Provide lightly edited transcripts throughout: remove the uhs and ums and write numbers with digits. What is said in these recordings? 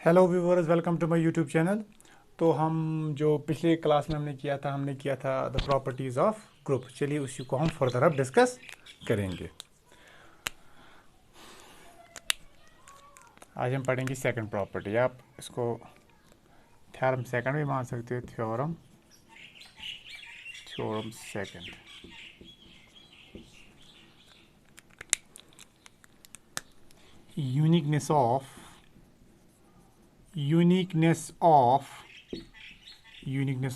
Hello viewers, welcome to my YouTube channel. तो हम जो पिछले क्लास में हमने किया था द प्रॉपर्टीज़ ऑफ ग्रुप। चलिए उसी को हम फर्दर अब डिस्कस करेंगे। आज हम पढ़ेंगे सेकंड प्रॉपर्टी। आप इसको थ्योरम सेकंड भी मान सकते हो, theorem second. Uniqueness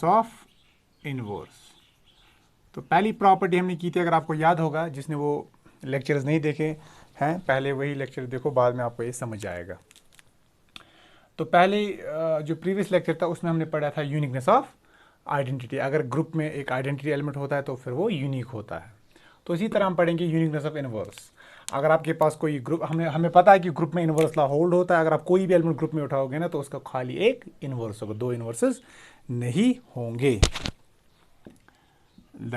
of inverse. तो पहली प्रॉपर्टी हमने की थी, अगर आपको याद होगा, जिसने वो लेक्चर्स नहीं देखे हैं पहले वही लेक्चर देखो, बाद में आपको ये समझ आएगा। तो पहले जो प्रीवियस लेक्चर था उसमें हमने पढ़ा था यूनिकनेस ऑफ आइडेंटिटी। अगर ग्रुप में एक आइडेंटिटी एलिमेंट होता है तो फिर वो यूनिक होता है। तो इसी तरह हम पढ़ेंगे यूनिकनेस ऑफ इनवर्स। अगर आपके पास कोई ग्रुप, हमें पता है कि ग्रुप में इनवर्स ला होल्ड होता है। अगर आप कोई भी एलिमेंट ग्रुप में उठाओगे ना तो उसका खाली एक इनवर्स होगा, दो इनवर्सेस नहीं होंगे। The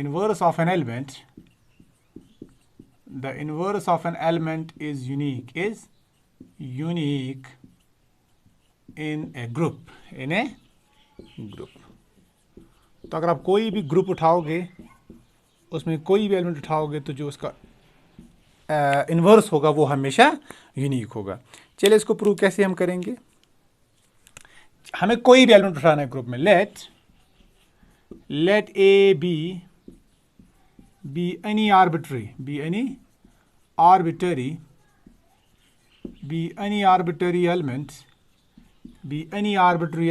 inverse of an element is unique in a group तो अगर आप कोई भी ग्रुप उठाओगे, उसमें कोई भी एलिमेंट उठाओगे तो जो उसका इन्वर्स होगा वो हमेशा यूनिक होगा। चलिए इसको प्रूव कैसे हम करेंगे। हमें कोई भी एलिमेंट उठाना है ग्रुप में। let A be any arbitrary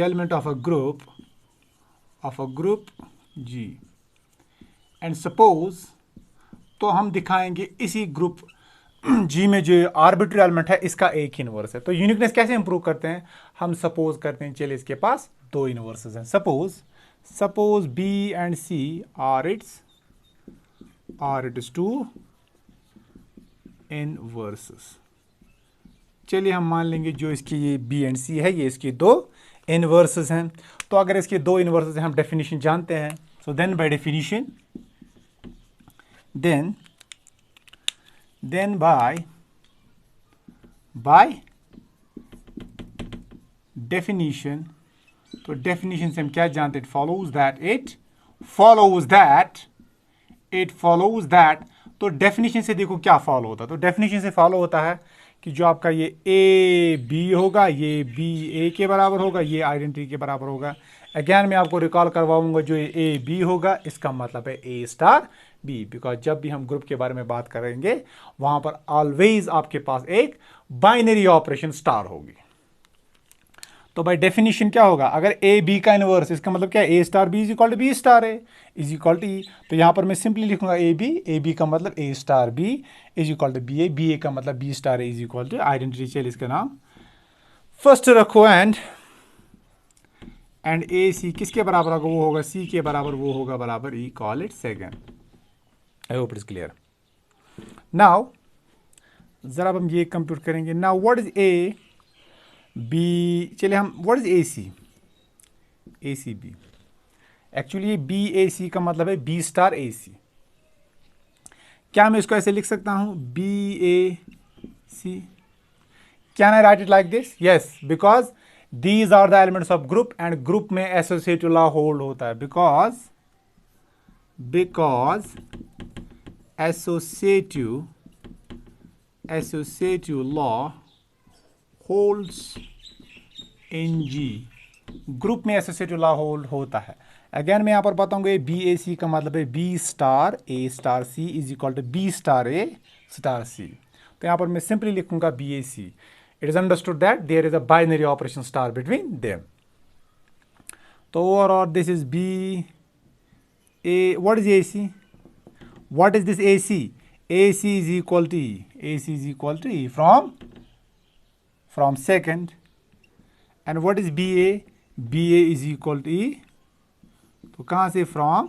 element of a group G, and suppose, तो हम दिखाएंगे इसी ग्रुप G में जो आर्बिट्री एलिमेंट है इसका एक इनवर्स है। तो यूनिकनेस कैसे इंप्रूव करते हैं, हम सपोज करते हैं, चलिए इसके पास दो इनवर्सेस हैं। Suppose B and C are its two inverses। चलिए हम मान लेंगे जो इसकी ये B and C है ये इसकी दो इनवर्सेस हैं। तो अगर इसके दो इनवर्सेस हैं, हम डेफिनेशन जानते हैं। सो देन बाय डेफिनेशन तो डेफिनेशन से हम क्या जानते हैं, इट फॉलोज दैट। तो डेफिनेशन से देखो क्या फॉलो होता है। तो डेफिनेशन से फॉलो होता है कि जो आपका ये ए बी होगा, ये बी ए के बराबर होगा, ये आइडेंटिटी के बराबर होगा। अगेन मैं आपको रिकॉल करवाऊंगा, जो ए बी होगा इसका मतलब है ए स्टार बी, बिकॉज जब भी हम ग्रुप के बारे में बात करेंगे वहां पर ऑलवेज आपके पास एक बाइनरी ऑपरेशन स्टार होगी। तो बाय डेफिनेशन क्या होगा, अगर ए बी का इनवर्स, इसका मतलब क्या है, A star B is equal to B star A is equal to E. तो यहां पर मैं सिंपली लिखूंगा ए बी का मतलब A star B is equal to B A का मतलब B star A is equal to identity. चलिए इसका नाम फर्स्ट रखो, एंड ए सी किसके बराबर होगा, वो होगा सी के बराबर, वो होगा बराबर E, call it second. I hope it is clear. Now जरा हम ये कंप्यूट करेंगे। Now what is A B, चलिए हम what is A C B. Actually B A C का मतलब है बी स्टार ए सी। क्या मैं इसको ऐसे लिख सकता हूं, B A C? Can I write it like this? Yes, because these are the elements of group, and group में एसोसिएटिव लॉ होल्ड होता है। Because associative law holds in G. Group में एसोसिएटिव लॉ होल्ड होता है। Again मैं यहां पर बताऊंगा, बी ए सी का मतलब है B star A star C is equal to B star A star C. तो यहां पर मैं सिंपली लिखूंगा B A C. It is understood that there is a binary operation star between them. तो overall this is B A, what is A C? What is this A C? A C is equal to E, A C is equal to E from second, and what is BA? BA is equal to E, तो कहां से, from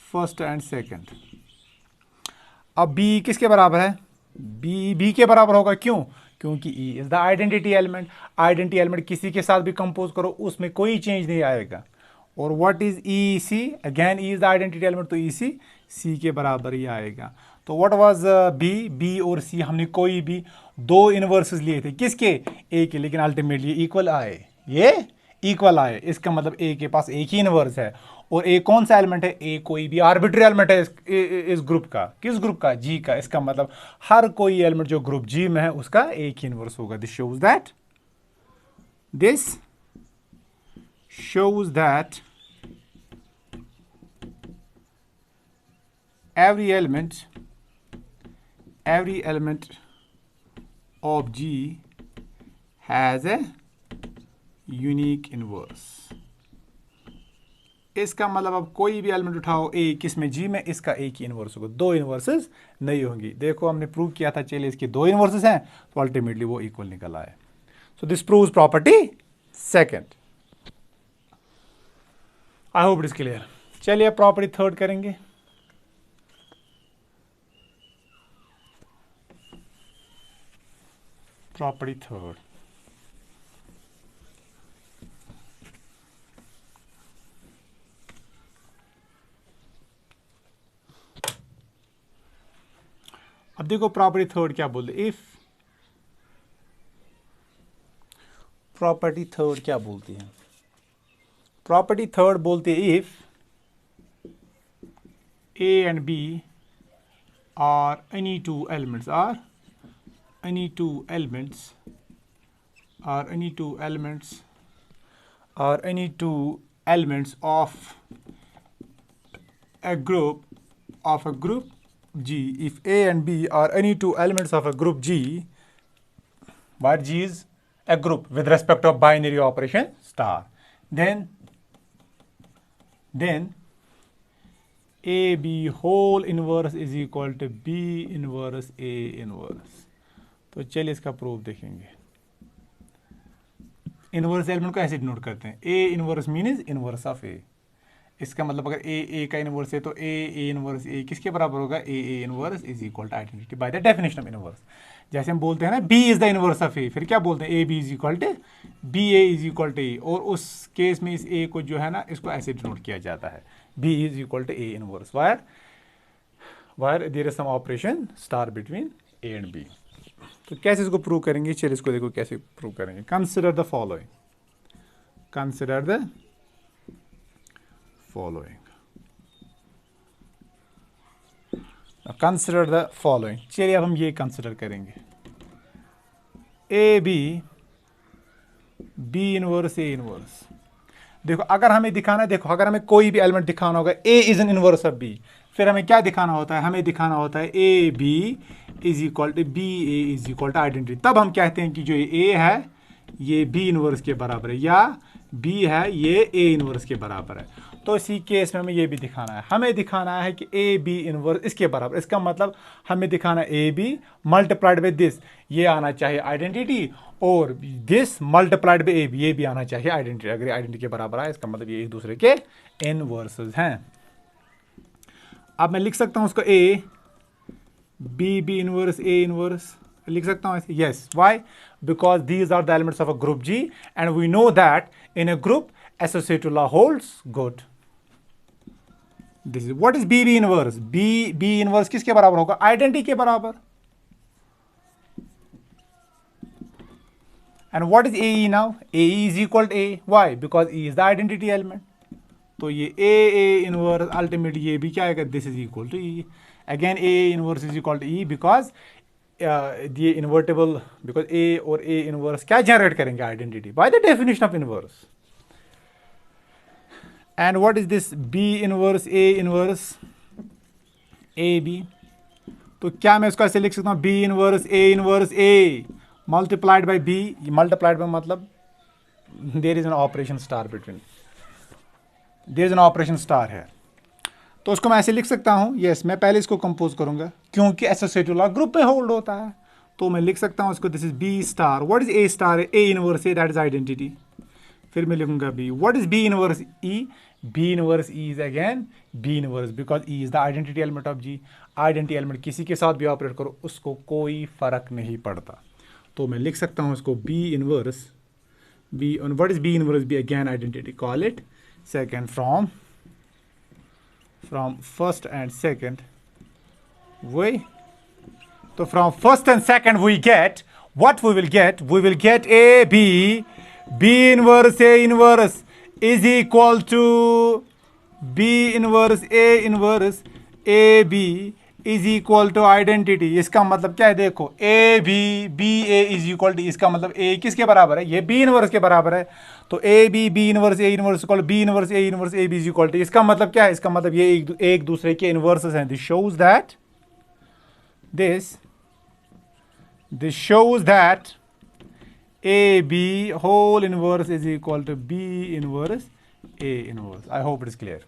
first and second। अब B किसके बराबर है, B के बराबर होगा। क्यों? क्योंकि E is the identity element. Identity element किसी के साथ भी कंपोज करो उसमें कोई चेंज नहीं आएगा। और what is E C? Again E is the identity element, तो ई सी के बराबर ही आएगा। तो व्हाट वाज बी और सी, हमने कोई भी दो इनवर्सेस लिए थे किसके, ए के, लेकिन अल्टीमेटली इक्वल आए, ये इक्वल आए। इसका मतलब ए के पास एक ही इनवर्स है, और ए कौन सा एलिमेंट है, ए कोई भी आर्बिट्री एलिमेंट है इस ग्रुप का, किस ग्रुप का, जी का। इसका मतलब हर कोई एलिमेंट जो ग्रुप जी में है उसका एक ही इनवर्स होगा। This shows that every element of G has a unique inverse। इसका मतलब अब कोई भी एलिमेंट उठाओ ए किस में, जी में, इसका एक ही इनवर्स होगा, दो इनवर्सेस नहीं होंगी। देखो हमने प्रूव किया था, चलिए इसके दो इनवर्सेस हैं तो अल्टीमेटली वो इक्वल निकल आए। So this proves property second. I hope it is clear. चलिए प्रॉपर्टी थर्ड करेंगे। प्रॉपर्टी थर्ड, अब देखो प्रॉपर्टी थर्ड क्या बोलते, इफ प्रॉपर्टी थर्ड क्या बोलती है, प्रॉपर्टी थर्ड बोलते हैं if A and B are any two elements of a group G. If A and B are any two elements of a group G, where G is a group with respect of binary operation star, then A B whole inverse is equal to B inverse A inverse। तो चलिए इसका proof देखेंगे। Inverse element को ऐसे denote करते हैं, A inverse means inverse of A। इसका मतलब अगर A का इनवर्स है तो A इनवर्स A किसके बराबर होगा, A inverse is equal to identity by the definition of inverse. जैसे हम बोलते हैं ना B is the inverse of A, फिर क्या बोलते हैं, AB is equal to BA is equal to A, और उस केस में इस A को जो है ना इसको ऐसे डिनोट किया जाता है, B is equal to A inverse, where there is some operation star between A and B। तो कैसे इसको प्रूव करेंगे, चलिए इसको देखो कैसे प्रूव करेंगे। कंसिडर द फॉलोइंग, चलिए अब हम ये कंसिडर करेंगे, A B inverse A inverse. देखो अगर हमें दिखाना, देखो अगर हमें कोई भी एलिमेंट दिखाना होगा A is an inverse of B, फिर हमें क्या दिखाना होता है, हमें दिखाना होता है A B is equal to B A is equal to identity. तब हम कहते हैं कि जो A है ये B इनवर्स के बराबर है, या B है ये A इनवर्स के बराबर है। तो इसी केस में हमें ये भी दिखाना है, हमें दिखाना है कि A B इनवर्स इसके बराबर। इसका मतलब हमें दिखाना है A B multiplied by this, ये आना चाहिए आइडेंटिटी, और this multiplied by A B, ये भी आना चाहिए आइडेंटिटी। अगर आइडेंटिटी के बराबर आए इसका मतलब ये एक दूसरे के इनवर्सेस हैं। अब मैं लिख सकता हूं उसको A B inverse A inverse लिख सकता हूं ऐसे, yes. Why, because these are the elements of a group G and we know that in a group associative law holds good। This is what is B inverse, B inverse किसके बराबर होगा, identity के बराबर। And what is AE now? AE is equal to A. Why? Because E is the identity element. तो ये A inverse ultimately ये भी क्या आएगा, this is equal to E. Again A inverse is equal to E because ये invertible, because A और A inverse क्या generate करेंगे, identity by the definition of inverse। And what is this B inverse A inverse AB? तो क्या मैं इसको ऐसे लिख सकता हूँ, B inverse A multiplied by B, multiplied by मतलब there is an operation star between, there is an operation star है। तो उसको मैं ऐसे लिख सकता हूँ, यस। मैं पहले इसको कंपोज करूंगा क्योंकि एसोसिएटिव लॉ ग्रुप में होल्ड होता है, तो मैं लिख सकता हूँ इसको, this is B star. What is A star, A inverse A, that is identity. फिर मैं लिखूंगा B। What is B inverse E, B inverse E is again B inverse because E is the identity element of G। Identity element किसी के साथ भी operate करो उसको कोई फर्क नहीं पड़ता। तो मैं लिख सकता हूँ इसको B inverse B, and what is B inverse B, again identity, call it second from first and second वही तो from first and second we get what we will get A B inverse A inverse is equal to B inverse A B is equal to identity. इसका मतलब क्या है, देखो A B A is equal to, इसका मतलब ए किसके बराबर है, ये बी इनवर्स के बराबर है। तो A B inverse A inverse equal B inverse A B is equal to, इसका मतलब क्या है, इसका मतलब ये एक दूसरे के इनवर्सेस हैं। This shows that A B whole inverse is equal to B inverse A inverse. I hope it is clear.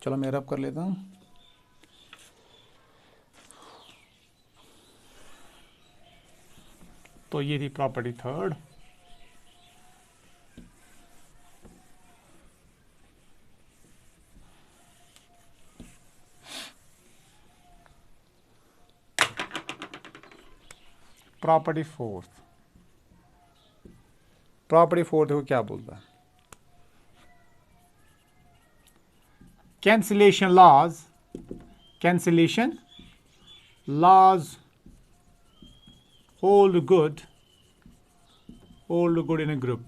चलो मैं रब कर लेता हूं। तो ये थी प्रॉपर्टी थर्ड। प्रॉपर्टी फोर्थ देखो क्या बोलता है, cancellation laws hold good in a group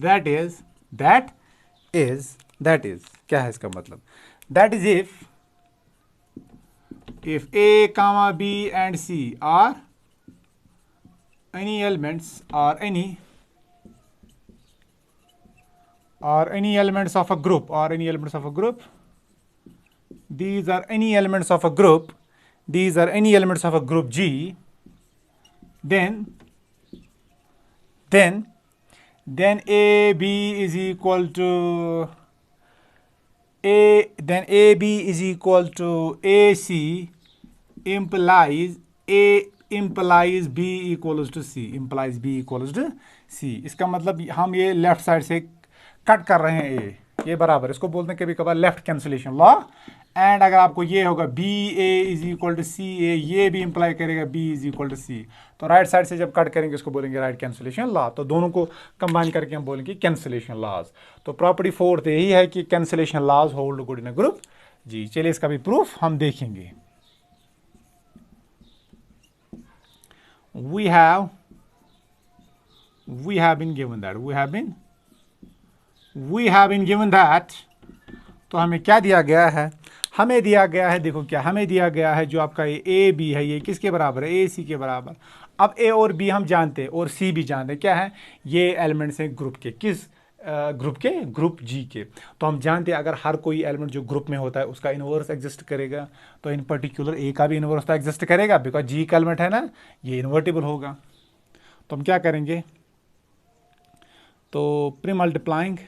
that is क्या है इसका मतलब, that is if A comma B and C are any elements any elements of a group, these are any elements of a group G, then A B is equal to AC implies B equals to C, इसका मतलब हम ये left side से cut कर रहे हैं ए, ये बराबर, इसको बोलते हैं कभी कभार लेफ्ट कैंसिलेशन लॉ। एंड अगर आपको ये होगा B A is equal to C A, ये भी इंप्लाई करेगा B is equal to C, तो राइट साइड से जब कट करेंगे इसको बोलेंगे राइट कैंसिलेशन लॉ। तो दोनों को कंबाइन करके हम बोलेंगे कैंसिलेशन लॉज। तो प्रॉपर्टी फोर्थ यही है कि cancellation laws hold good in a group G. चलिए इसका भी प्रूफ हम देखेंगे। we have been given that तो हमें क्या दिया गया है, हमें दिया गया है, देखो क्या हमें दिया गया है, जो आपका ये ए बी है ये किसके बराबर है, ए सी के बराबर। अब ए और बी हम जानते हैं और सी भी जानते हैं, क्या है ये एलिमेंट्स हैं ग्रुप के, किस ग्रुप जी के। तो हम जानते हैं अगर हर कोई एलिमेंट जो ग्रुप में होता है उसका इनवर्स एग्जिस्ट करेगा, तो इन पर्टिकुलर ए का भी इनवर्स तो एग्जिस्ट करेगा, बिकॉज जी का एलिमेंट है ना, ये इन्वर्टिबल होगा। तो हम क्या करेंगे, तो pre multiplying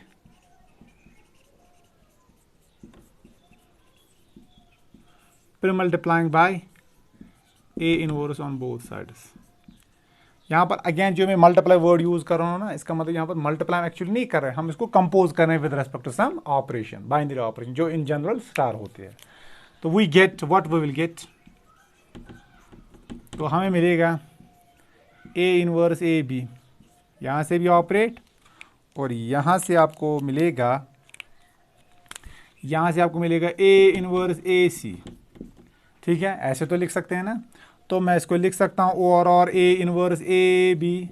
by A inverse on both sides. यहाँ पर अगेन जो मैं मल्टीप्लाई वर्ड यूज कर रहा हूँ ना, इसका मतलब यहाँ पर मल्टीप्लाई एक्चुअली नहीं कर रहे हैं, हम इसको कंपोज कर रहे हैं with respect to some operation, binary operation जो इन जनरल स्टार होते हैं। तो we get what we will get, तो हमें मिलेगा ए इनवर्स ए बी, यहाँ से भी ऑपरेट और यहाँ से आपको मिलेगा ए इनवर्स ए सी। ठीक है, ऐसे तो लिख सकते हैं ना। तो मैं इसको लिख सकता हूँ और ए इनवर्स ए बी,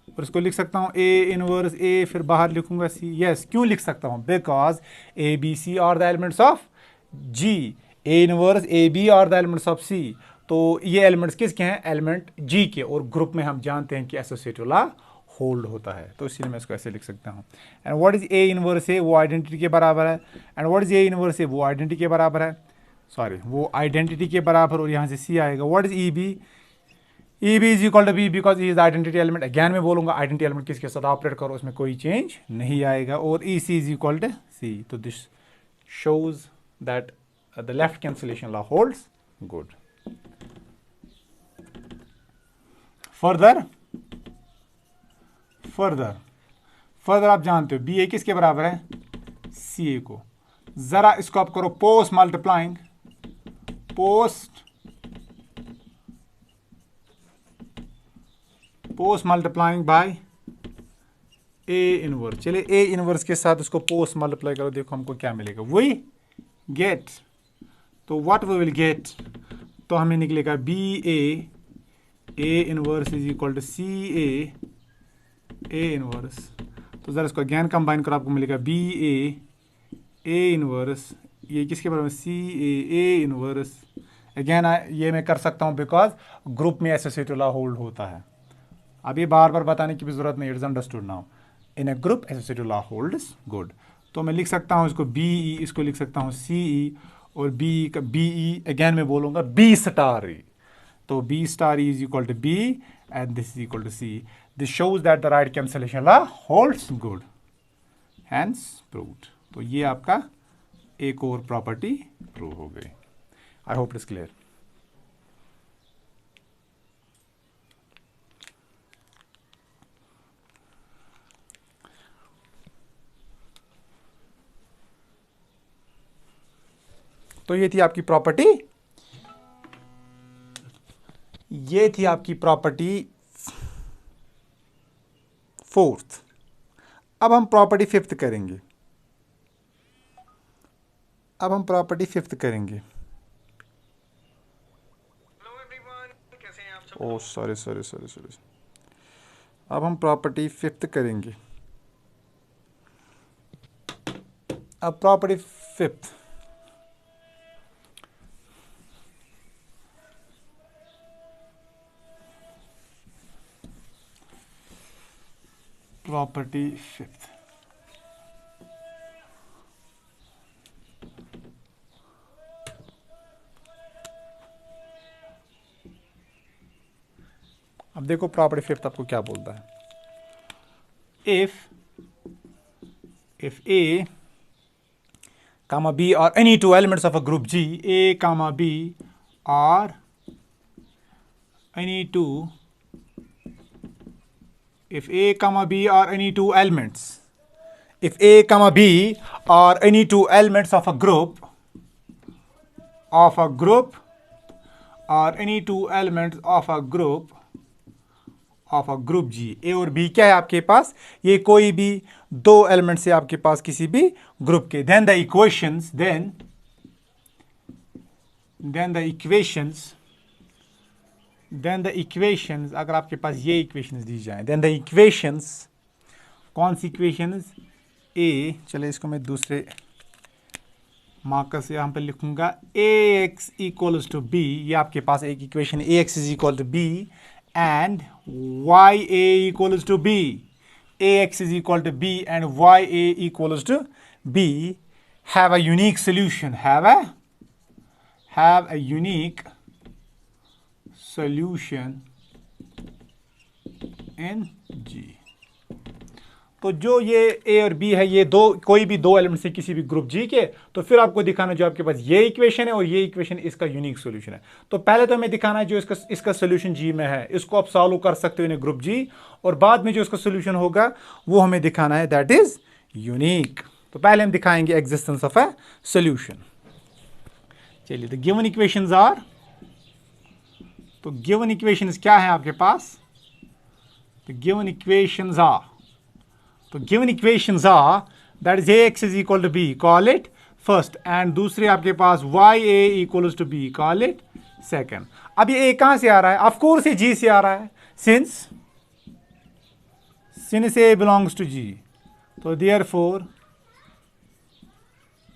और इसको लिख सकता हूँ ए इनवर्स ए, फिर बाहर लिखूंगा सी। यस, क्यों लिख सकता हूँ, because A B C are the elements of G, A inverse A B are the elements of C. तो ये एलिमेंट्स किसके हैं, एलिमेंट जी के, और ग्रुप में हम जानते हैं कि एसोसिएटिव लॉ होल्ड होता है, तो इसलिए मैं इसको ऐसे लिख सकता हूँ। And what is A inverse A, वो आइडेंटिटी के बराबर है। And what is A inverse A, वो आइडेंटिटी के बराबर है, वो आइडेंटिटी के बराबर, और यहाँ से सी आएगा। What is E B, E B is equal to B because E is identity element. Again मैं बोलूँगा आइडेंटिटी एलिमेंट किसके साथ ऑपरेट करो, उसमें कोई चेंज नहीं आएगा, और ई सी इज इक्वल टू सी। तो this shows that the left cancellation law holds good. Further आप जानते हो बी ए किसके बराबर है, सी ए को। जरा इसको आप करो post multiplying post multiplying by A inverse. चलिए ए इनवर्स के साथ उसको पोस्ट मल्टीप्लाई करो, देखो हमको क्या मिलेगा। वी गेट, तो व्हाट वी विल गेट, तो हमें निकलेगा B A inverse is equal to C A inverse. तो ज़रा इसको अगेन कंबाइन करो, आपको मिलेगा बी ए इनवर्स, ये किसके बराबर, सी ए इनवर्स। अगेन ये मैं कर सकता हूँ बिकॉज ग्रुप में एसोसिएटिव लॉ होल्ड होता है। अब ये बार बार बताने की भी जरूरत नहीं, it's understood now. In A group associative law holds good. तो मैं लिख सकता हूँ इसको बी ई, इसको लिख सकता हूँ सी ई, और बी का बी ई अगेन मैं बोलूँगा बी स्टार ई। तो B star E is equal to B and this is equal to C. This shows that the right cancellation law holds good, hence proved. तो ये आपका एक और property prove हो गई। I hope it's clear. तो ये थी आपकी प्रॉपर्टी, ये थी आपकी प्रॉपर्टी फोर्थ। अब हम प्रॉपर्टी फिफ्थ करेंगे। Oh sorry. अब हम प्रॉपर्टी फिफ्थ करेंगे। अब प्रॉपर्टी फिफ्थ, अब देखो प्रॉपर्टी फिफ्थ आपको क्या बोलता है। If A comma b or any two elements of a group G, A comma B or any two, if A comma B or any two elements, if A comma B or any two elements of a group or any two elements of a group G, A और B क्या है आपके पास, ये कोई भी दो element से आपके पास किसी भी ग्रुप के, then the equations अगर आपके पास ये इक्वेशंस दी जाए, then the equations, कौन सी इक्वेशंस, A, चले इसको मैं दूसरे मार्कर से यहाँ पर लिखूंगा, ax इक्वल्स टू b, ये आपके पास एक equation ax is equal to b and ya equals to b, ax is equal to b and ya equals to b have a unique solution, have a unique solution in G। तो जो ये a और b है, ये दो कोई भी दो एलिमेंट से किसी भी ग्रुप G के, तो फिर आपको दिखाना जो आपके पास ये इक्वेशन है और ये इक्वेशन इसका यूनिक सॉल्यूशन है। तो पहले तो हमें दिखाना है जो इसका सॉल्यूशन G में है, इसको आप सॉल्व कर सकते हो इन ग्रुप G, और बाद में जो इसका सॉल्यूशन होगा वो हमें दिखाना है दैट इज यूनिक। तो पहले हम दिखाएंगे एग्जिस्टेंस ऑफ अ सॉल्यूशन। चलिए, द गिवन इक्वेशंस आर, तो गिवन इक्वेशंस क्या है आपके पास, द गिवन इक्वेशंस आर, तो given equations are that is ax is equal to b, call it first, and दूसरे आपके पास ya equals to b, call it second. अब ये a कहां से आ रहा है, ऑफ कोर्स ये G से आ रहा है, since a belongs to G, तो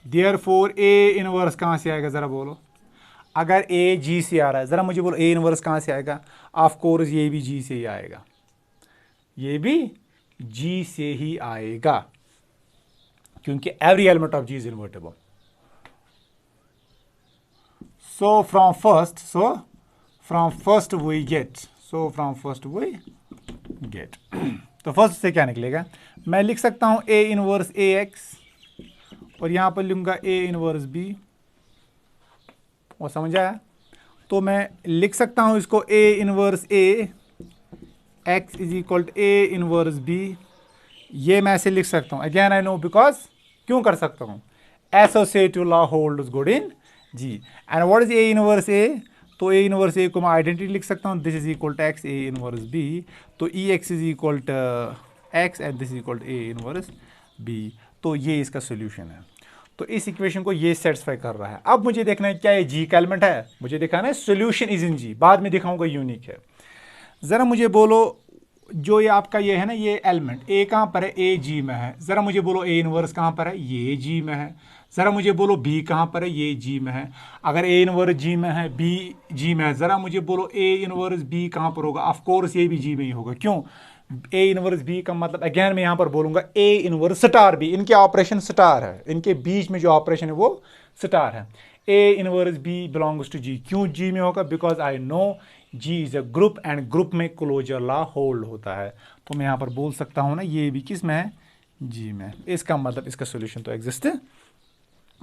देयरफॉर a इनवर्स कहां से आएगा, जरा बोलो। अगर a G से आ रहा है, जरा मुझे बोलो a इनवर्स कहां से आएगा, ऑफ कोर्स ये भी G से ही आएगा, ये भी G से ही आएगा, क्योंकि every element of G is invertible. So from first we get, तो फर्स्ट से क्या निकलेगा, मैं लिख सकता हूं A इनवर्स AX और यहां पर लूंगा A इनवर्स B, और समझ आया। तो मैं लिख सकता हूं इसको A inverse A x is equal to A inverse B, ये मैं ऐसे लिख सकता हूं। अगेन आई नो बिकॉज, क्यों कर सकता हूं, associative law holds good in G. And what is A inverse A? तो ए इनवर्स ए को मैं आइडेंटिटी लिख सकता हूँ, this is equal to X A inverse B. तो E X is equal to X and this is equal to A inverse B. तो ये इसका सोल्यूशन है। तो इस इक्वेशन को ये सेटिस्फाई कर रहा है। अब मुझे देखना है क्या ये जी का एलिमेंट है, मुझे दिखाना है सोल्यूशन इज इन जी, बाद में दिखाऊंगा यूनिक है। ज़रा मुझे बोलो जो ये आपका ये है ना, ये एलिमेंट ए कहाँ पर है? ए जी में है। ज़रा मुझे बोलो ए इनवर्स कहाँ पर है? ये जी में है। ज़रा मुझे बोलो बी कहाँ पर है? ये जी में है। अगर ए इनवर्स जी में है, बी जी में है, ज़रा मुझे बोलो ए इनवर्स बी कहाँ पर होगा? ऑफ कोर्स ये भी जी में ही होगा। क्यों? ए इनवर्स बी का मतलब अगेन मैं यहाँ पर बोलूँगा ए इनवर्स स्टार बी, इनके ऑपरेशन स्टार है, इनके बीच में जो ऑपरेशन है वो स्टार है। A inverse B belongs to G. क्यों जी में होगा? Because I know G is a group and group में क्लोजर लॉ होल्ड होता है। तो मैं यहाँ पर बोल सकता हूँ ना ये भी किस में है? जी में। इसका मतलब इसका सोल्यूशन तो एग्जिस्ट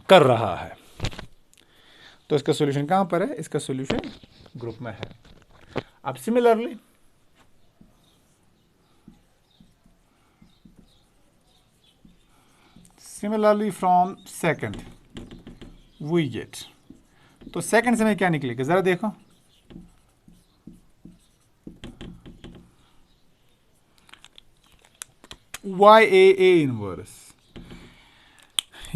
कर रहा है। तो इसका सोल्यूशन कहाँ पर है? इसका सोल्यूशन ग्रुप में है। अब similarly from second we get, तो सेकंड से मैं क्या निकलेगा जरा देखो। वाई ए इनवर्स,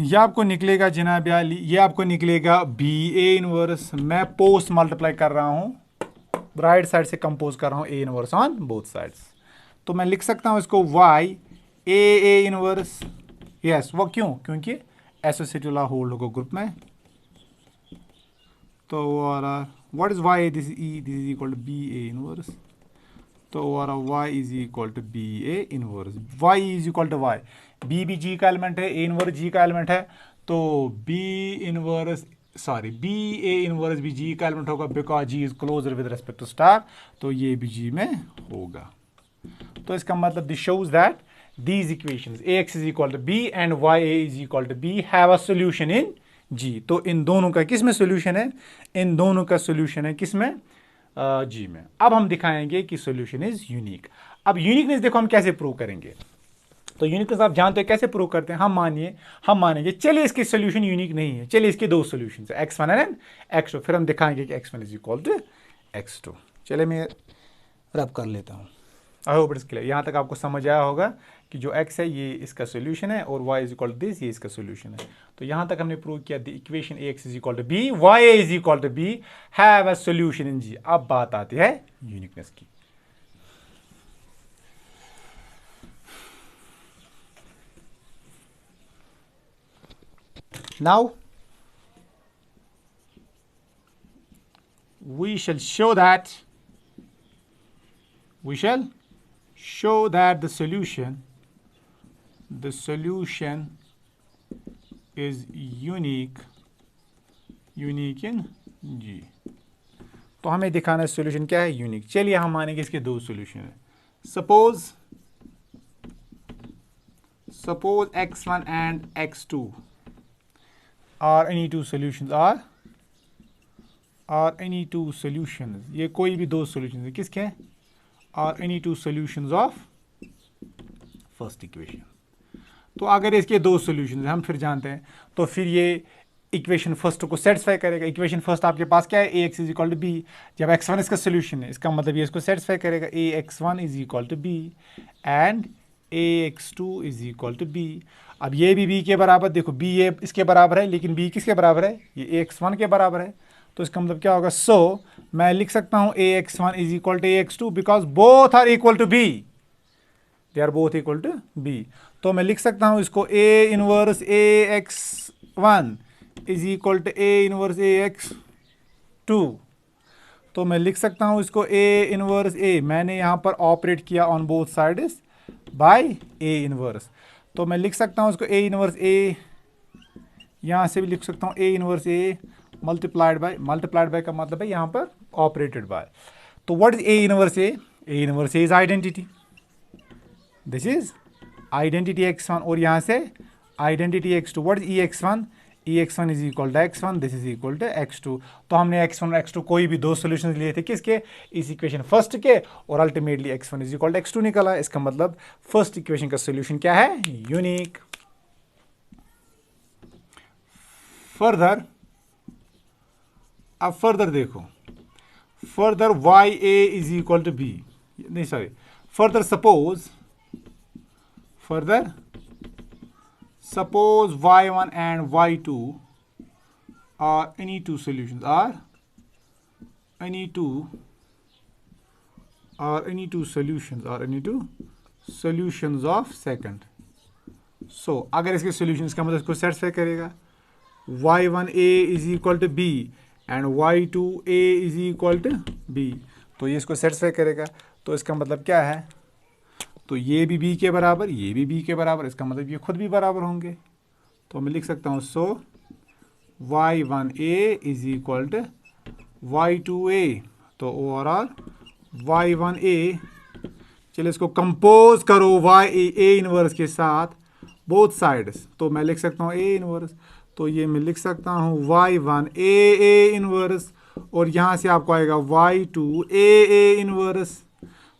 ये आपको निकलेगा जनाब याली, ये आपको निकलेगा बी ए इनवर्स। मैं पोस्ट मल्टीप्लाई कर रहा हूं, राइट साइड से कंपोज कर रहा हूं a inverse on both sides. तो मैं लिख सकता हूं इसको वाई ए इनवर्स। यस, वो क्यों? क्योंकि एसोसिएटिव लॉ होल्ड होगा ग्रुप में। तो what is Y? This is equal to B A inverse. तो y is equal to B A inverse. y is equal to y, b भी g का element है, a इनवर्स g का element है। तो b a इनवर्स भी g का element होगा because g is closure with respect to star. तो ये भी g में होगा। तो इसका मतलब this shows that these equations ax is equal to b and ya is equal to b have a solution in g। तो इन दोनों का किस में सोल्यूशन है? इन दोनों का सोल्यूशन है किस में? जी में। अब हम दिखाएंगे कि सोल्यूशन इज यूनिक। अब यूनिकनेस देखो हम कैसे प्रूव करेंगे। तो यूनिकनेस आप जानते हैं कैसे प्रूव करते हैं। हम मानेंगे चलिए इसकी सोल्यूशन यूनिक नहीं है, चलिए इसके दो सोल्यूशन है x1 एंड x2, फिर हम दिखाएंगे कि x1 is equal to x2। चलिए मैं रब कर लेता हूँ। आई होप इट्स क्लियर। यहाँ तक आपको समझ आया होगा कि जो x है ये इसका सोल्यूशन है और y is equal to this, ये इसका सोल्यूशन है। तो यहाँ तक हमने प्रूव किया the equation ax is equal to b, y is equal to b have a solution in g। अब बात आती है यूनिकनेस की। Now we shall show that the solution is unique in G। तो हमें दिखाना है सोल्यूशन क्या है? यूनिक। चलिए हम मानेंगे इसके दो सोल्यूशन है। Suppose x1 and x2 are any two solutions, ये कोई भी दो सोल्यूशन है किसके? Are any two solutions of first equation. तो अगर इसके दो सोल्यूशन हम फिर जानते हैं तो फिर ये इक्वेशन फर्स्ट को सेटिस्फाई करेगा। इक्वेशन फर्स्ट आपके पास क्या है? A X is equal to B. जब x1 इसका सोल्यूशन है इसका मतलब ये इसको सेटिस्फाई करेगा। A X one is equal to B and A X two is equal to B. अब ये भी b के बराबर, देखो b ये इसके बराबर है लेकिन b किसके बराबर है? ये x1 के बराबर है। तो इसका मतलब क्या होगा? सो मैं लिख सकता हूं A X one is equal to A X two because both are equal to B, they are both equal to B. तो मैं लिख सकता हूं इसको A inverse A X one is equal to A inverse A X two. तो मैं लिख सकता हूं इसको ए इनवर्स ए, मैंने यहां पर ऑपरेट किया on both sides by A inverse. तो मैं लिख सकता हूं इसको ए इनवर्स ए, यहां से भी लिख सकता हूं a inverse a multiplied by का मतलब है यहां पर ऑपरेटेड बाय। तो what is A inverse a? A inverse a is identity, this is identity x1 और यहां से identity x2। What is e x one? E x one is equal to x1, this is equal to x2। तो हमने x1 और x2 कोई भी दो solution लिए थे किसके? इस इक्वेशन फर्स्ट के, और ultimately x1 is equal to x2 निकला। इसका मतलब फर्स्ट इक्वेशन का सोल्यूशन क्या है? यूनिक। फर्दर अब फर्दर देखो, further Y A is equal to B, नहीं sorry, further suppose y1 and y2 are any two solutions of second. So अगर इसके solutions का मतलब इसको satisfy करेगा, y1a is equal to b and y2a is equal to b, तो ये इसको satisfy करेगा। तो इसका मतलब क्या है, तो ये भी b के बराबर, ये भी b के बराबर, इसका मतलब ये खुद भी बराबर होंगे। तो मैं लिख सकता हूँ सो y1a is equal to y2a, तो ओवरऑल y1a, चलिए इसको कंपोज करो a इनवर्स के साथ बोथ साइड्स, तो मैं लिख सकता हूँ a इनवर्स, तो ये मैं लिख सकता हूँ y1a इनवर्स, और यहाँ से आपको आएगा y2a इनवर्स,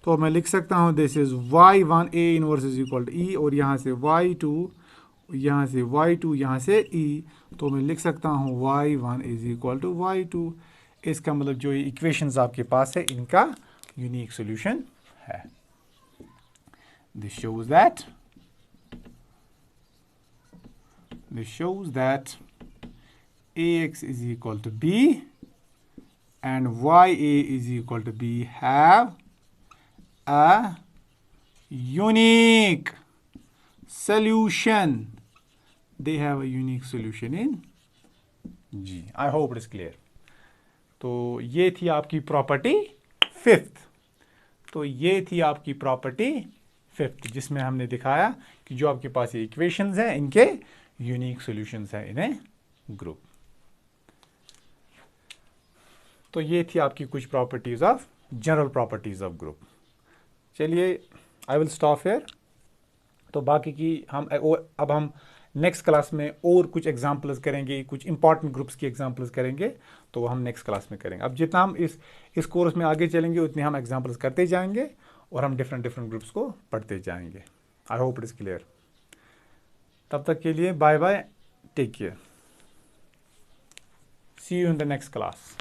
तो मैं लिख सकता हूँ this is y1a inverse is equal to e, और यहाँ से y2, यहाँ से y2, यहाँ से e, तो मैं लिख सकता हूँ y1 is equal to y2। इसका मतलब जो ये इक्वेशंस आपके पास है इनका यूनिक सॉल्यूशन है। This shows that ax is equal to b and ya is equal to b have a unique solution. They have a unique solution in G. I hope it is clear. तो ये थी आपकी property fifth, जिसमें हमने दिखाया कि जो आपके पास ये इक्वेशंस हैं इनके यूनिक सॉल्यूशंस हैं इन ए ग्रुप। तो ये थी आपकी कुछ properties of general properties of group. चलिए आई विल स्टॉप हियर। तो बाकी की अब हम नेक्स्ट क्लास में और कुछ एग्जाम्पल्स करेंगे, कुछ इंपॉर्टेंट ग्रुप्स की एग्जाम्पल्स करेंगे, तो वो हम नेक्स्ट क्लास में करेंगे। अब जितना हम इस कोर्स में आगे चलेंगे उतने हम एग्जाम्पल्स करते जाएंगे और हम डिफरेंट ग्रुप्स को पढ़ते जाएंगे। I hope it is clear. तब तक के लिए bye bye, take care, see you in the next class.